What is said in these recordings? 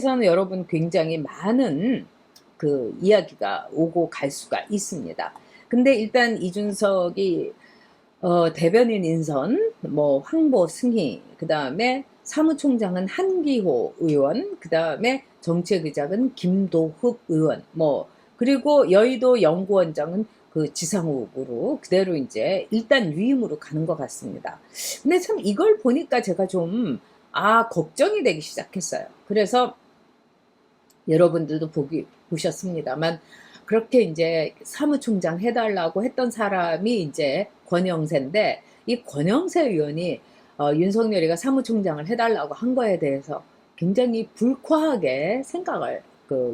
지역에서는 여러분 굉장히 많은 그 이야기가 오고 갈 수가 있습니다. 근데 일단 이준석이 대변인 인선, 뭐 황보 승희, 그 다음에 사무총장은 한기호 의원, 그 다음에 정책의장은 김도흡 의원, 뭐 그리고 여의도 연구원장은 그 지상욱으로 그대로 이제 일단 위임으로 가는 것 같습니다. 근데 참 이걸 보니까 제가 좀 걱정이 되기 시작했어요. 그래서 여러분들도 보셨습니다만 그렇게 이제 사무총장 해달라고 했던 사람이 이제 권영세인데 이 권영세 의원이 윤석열이가 사무총장을 해달라고 한 거에 대해서 굉장히 불쾌하게 생각을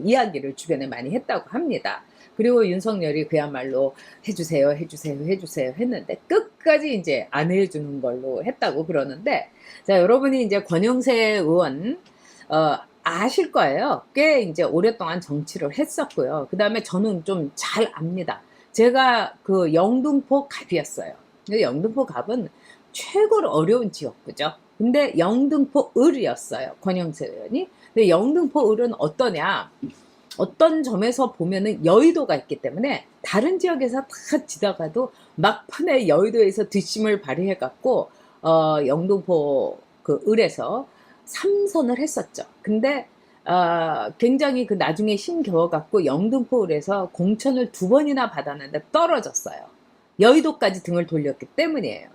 이야기를 주변에 많이 했다고 합니다. 그리고 윤석열이 그야말로 해주세요, 해주세요, 해주세요 했는데 끝까지 이제 안 해주는 걸로 했다고 그러는데 자 여러분이 이제 권영세 의원 아실 거예요. 꽤 이제 오랫동안 정치를 했었고요. 그 다음에 저는 좀 잘 압니다. 제가 그 영등포 갑이었어요. 영등포 갑은 최고로 어려운 지역구죠. 근데 영등포 을이었어요. 권영세 의원이. 근데 영등포 을은 어떠냐? 어떤 점에서 보면은 여의도가 있기 때문에 다른 지역에서 다 지다가도 막판에 여의도에서 뒷심을 발휘해갖고 영등포 그 을에서 3선을 했었죠. 근데 굉장히 그 나중에 힘겨워갖고 영등포을에서 공천을 2번이나 받았는데 떨어졌어요. 여의도까지 등을 돌렸기 때문이에요.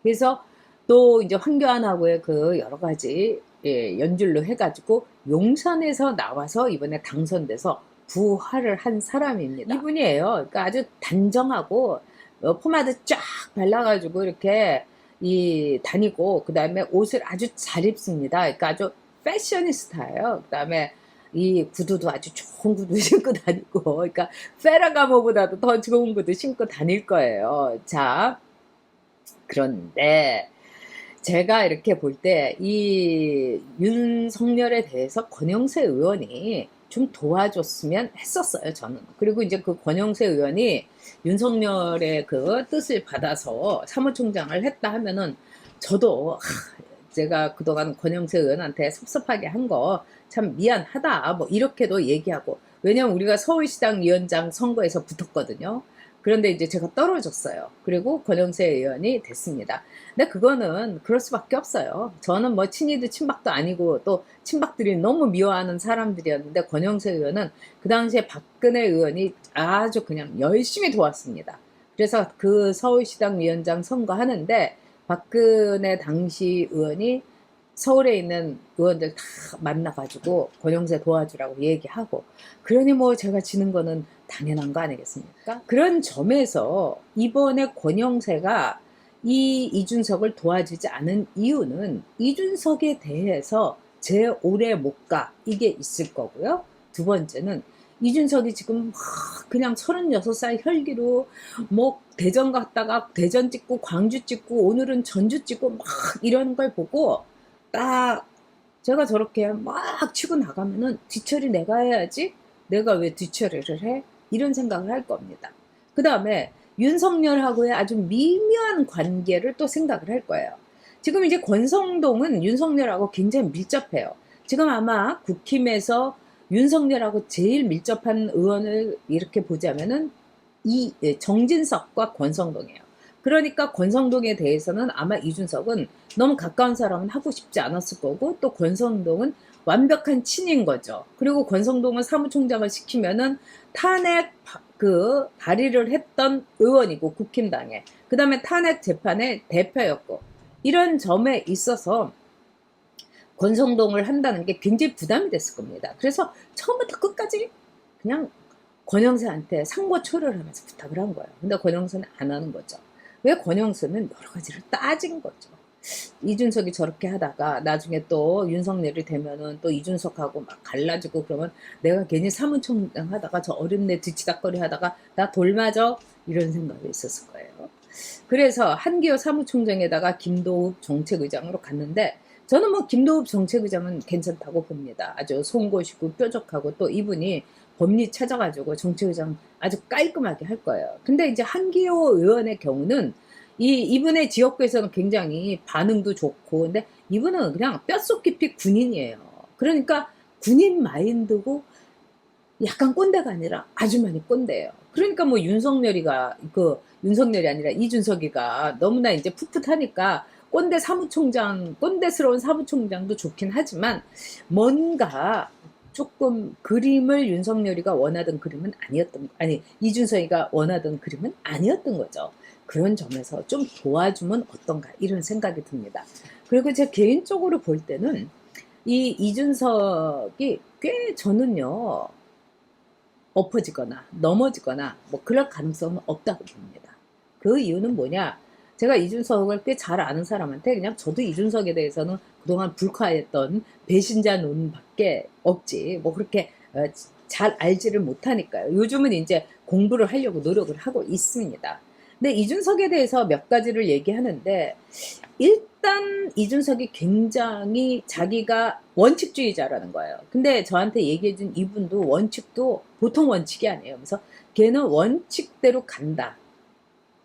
그래서 또 이제 황교안하고의 그 여러 가지 연줄로 해가지고 용산에서 나와서 이번에 당선돼서 부활을 한 사람입니다. 이분이에요. 그러니까 아주 단정하고 포마드 쫙 발라가지고 이렇게 다니고 그 다음에 옷을 아주 잘 입습니다. 그러니까 아주 패셔니스타예요. 그 다음에 이 구두도 아주 좋은 구두 신고 다니고 그러니까 페라가모보다도 더 좋은 구두 신고 다닐 거예요. 자 그런데 제가 이렇게 볼 때 이 윤석열에 대해서 권영세 의원이 좀 도와줬으면 했었어요, 저는. 그리고 이제 그 권영세 의원이 윤석열의 그 뜻을 받아서 사무총장을 했다 하면은 저도 제가 그동안 권영세 의원한테 섭섭하게 한 거 참 미안하다 뭐 이렇게도 얘기하고 왜냐면 우리가 서울시당 위원장 선거에서 붙었거든요. 그런데 이제 제가 떨어졌어요. 그리고 권영세 의원이 됐습니다. 근데 그거는 그럴 수밖에 없어요. 저는 뭐 친이도 친박도 아니고 또 친박들이 너무 미워하는 사람들이었는데 권영세 의원은 그 당시에 박근혜 의원이 아주 그냥 열심히 도왔습니다. 그래서 그 서울시당 위원장 선거하는데 박근혜 당시 의원이 서울에 있는 의원들 다 만나가지고 권영세 도와주라고 얘기하고 그러니 뭐 제가 지는 거는 당연한 거 아니겠습니까? 그런 점에서 이번에 권영세가 이준석을 도와주지 않은 이유는 이준석에 대해서 제 오래 못 가 이게 있을 거고요. 두 번째는 이준석이 지금 그냥 36살 혈기로 뭐 대전 갔다가 대전 찍고 광주 찍고 오늘은 전주 찍고 막 이런 걸 보고 딱 제가 저렇게 막 치고 나가면은 뒤처리 내가 해야지 내가 왜 뒤처리를 해? 이런 생각을 할 겁니다. 그 다음에 윤석열하고의 아주 미묘한 관계를 또 생각을 할 거예요. 지금 이제 권성동은 윤석열하고 굉장히 밀접해요. 지금 아마 국힘에서 윤석열하고 제일 밀접한 의원을 이렇게 보자면은 정진석과 권성동이에요. 그러니까 권성동에 대해서는 아마 이준석은 너무 가까운 사람은 하고 싶지 않았을 거고 또 권성동은 완벽한 친인 거죠. 그리고 권성동은 사무총장을 시키면은 탄핵 발의를 했던 의원이고 국힘당에 그 다음에 탄핵 재판의 대표였고 이런 점에 있어서 권성동을 한다는 게 굉장히 부담이 됐을 겁니다. 그래서 처음부터 끝까지 그냥 권영세한테 상고초를 하면서 부탁을 한 거예요. 근데 권영세는 안 하는 거죠. 왜 권영세는 여러 가지를 따진 거죠. 이준석이 저렇게 하다가 나중에 또 윤석열이 되면은 또 이준석하고 막 갈라지고 그러면 내가 괜히 사무총장 하다가 저 어린애 뒤치다거리 하다가 나 돌맞아 이런 생각이 있었을 거예요. 그래서 한기호 사무총장에다가 김도읍 정책의장으로 갔는데 저는 뭐 김도읍 정책의장은 괜찮다고 봅니다. 아주 송곳이고 뾰족하고 또 이분이 법리 찾아가지고 정책의장 아주 깔끔하게 할 거예요. 근데 이제 한기호 의원의 경우는 이분의 지역구에서는 굉장히 반응도 좋고 근데 이분은 그냥 뼛속 깊이 군인이에요. 그러니까 군인 마인드고 약간 꼰대가 아니라 아주 많이 꼰대예요. 그러니까 뭐 윤석열이 아니라 이준석이가 너무나 이제 풋풋하니까 꼰대스러운 사무총장도 좋긴 하지만 뭔가 조금 그림을 윤석열이가 원하던 그림은 이준석이가 원하던 그림은 아니었던 거죠. 그런 점에서 좀 도와주면 어떤가 이런 생각이 듭니다. 그리고 제 개인적으로 볼 때는 이 이준석이 꽤 저는요, 엎어지거나 넘어지거나 뭐 그럴 가능성은 없다고 봅니다. 그 이유는 뭐냐? 제가 이준석을 꽤 잘 아는 사람한테 그냥 저도 이준석에 대해서는 그동안 불화했던 배신자 논밖에 없지 뭐 그렇게 잘 알지를 못하니까요. 요즘은 이제 공부를 하려고 노력을 하고 있습니다. 근데 이준석에 대해서 몇 가지를 얘기하는데 일단 이준석이 굉장히 자기가 원칙주의자라는 거예요. 근데 저한테 얘기해준 이분도 원칙도 보통 원칙이 아니에요. 그래서 걔는 원칙대로 간다.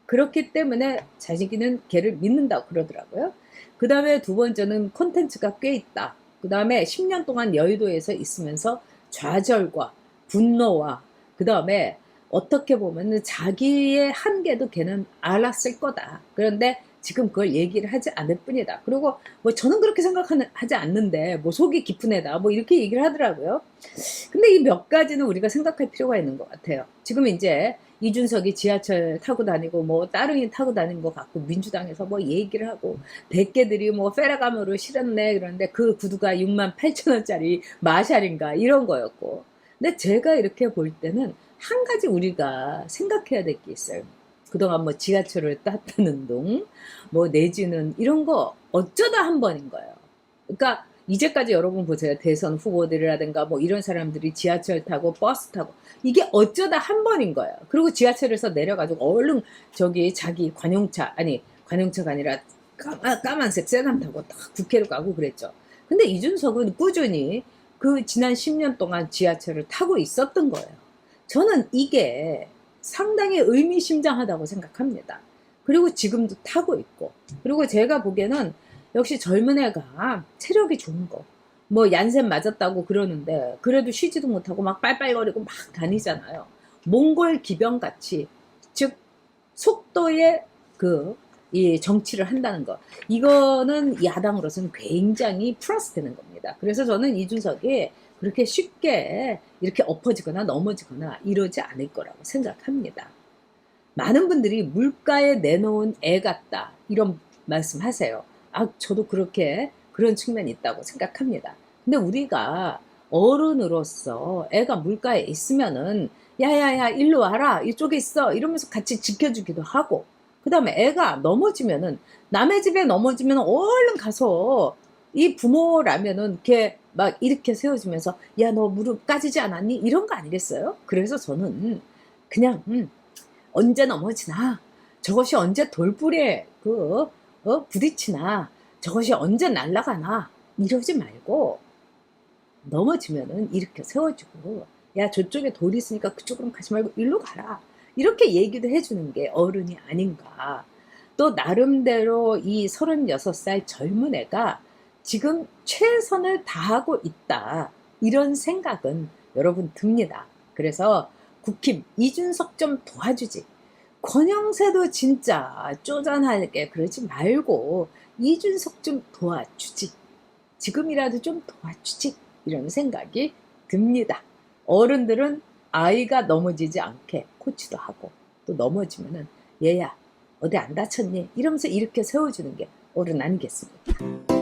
그렇기 때문에 자기는 걔를 믿는다고 그러더라고요. 그 다음에 두 번째는 콘텐츠가 꽤 있다. 그 다음에 10년 동안 여의도에서 있으면서 좌절과 분노와 그 다음에 어떻게 보면 자기의 한계도 걔는 알았을 거다. 그런데 지금 그걸 얘기를 하지 않을 뿐이다. 그리고 뭐 저는 그렇게 생각하지 않는데 뭐 속이 깊은 애다. 뭐 이렇게 얘기를 하더라고요. 근데 이 몇 가지는 우리가 생각할 필요가 있는 것 같아요. 지금 이제 이준석이 지하철 타고 다니고 뭐 따릉이 타고 다니는 것 같고 민주당에서 뭐 얘기를 하고 대깨들이 뭐 페라가모를 실었네 그런데 그 구두가 68,000원짜리 마샬인가 이런 거였고 근데 제가 이렇게 볼 때는 한 가지 우리가 생각해야 될 게 있어요. 그동안 뭐 지하철을 탔다는 둥, 뭐 내지는 이런 거 어쩌다 한 번인 거예요. 그러니까 이제까지 여러분 보세요. 대선 후보들이라든가 뭐 이런 사람들이 지하철 타고 버스 타고 이게 어쩌다 한 번인 거예요. 그리고 지하철에서 내려가지고 얼른 저기 자기 관용차가 아니라 까만색 세단 타고 딱 국회로 가고 그랬죠. 근데 이준석은 꾸준히 그 지난 10년 동안 지하철을 타고 있었던 거예요. 저는 이게 상당히 의미심장하다고 생각합니다. 그리고 지금도 타고 있고 그리고 제가 보기에는 역시 젊은 애가 체력이 좋은 거. 뭐 얀센 맞았다고 그러는데 그래도 쉬지도 못하고 막 빨빨거리고 막 다니잖아요. 몽골 기병같이 즉 속도의 이 정치를 한다는 거. 이거는 야당으로서는 굉장히 플러스 되는 겁니다. 그래서 저는 이준석이 그렇게 쉽게 이렇게 엎어지거나 넘어지거나 이러지 않을 거라고 생각합니다. 많은 분들이 물가에 내놓은 애 같다 이런 말씀 하세요. 저도 그런 측면이 있다고 생각합니다. 근데 우리가 어른으로서 애가 물가에 있으면은 야야야 일로 와라 이쪽에 있어 이러면서 같이 지켜주기도 하고 그 다음에 애가 넘어지면은 남의 집에 넘어지면 얼른 가서 이 부모라면은 걔 막 이렇게 세워주면서 야 너 무릎 까지지 않았니 이런 거 아니겠어요? 그래서 저는 그냥 언제 넘어지나 저것이 언제 돌불에 부딪히나 저것이 언제 날아가나 이러지 말고 넘어지면은 이렇게 세워주고 야 저쪽에 돌이 있으니까 그쪽으로 가지 말고 일로 가라 이렇게 얘기도 해주는 게 어른이 아닌가. 또 나름대로 이 36살 젊은 애가 지금 최선을 다하고 있다 이런 생각은 여러분 듭니다. 그래서 국힘 이준석 좀 도와주지. 권영세도 진짜 쪼잔하게 그러지 말고 이준석 좀 도와주지. 지금이라도 좀 도와주지. 이런 생각이 듭니다. 어른들은 아이가 넘어지지 않게 코치도 하고 또 넘어지면은 얘야 어디 안 다쳤니? 이러면서 이렇게 세워주는 게 어른 아니겠습니까?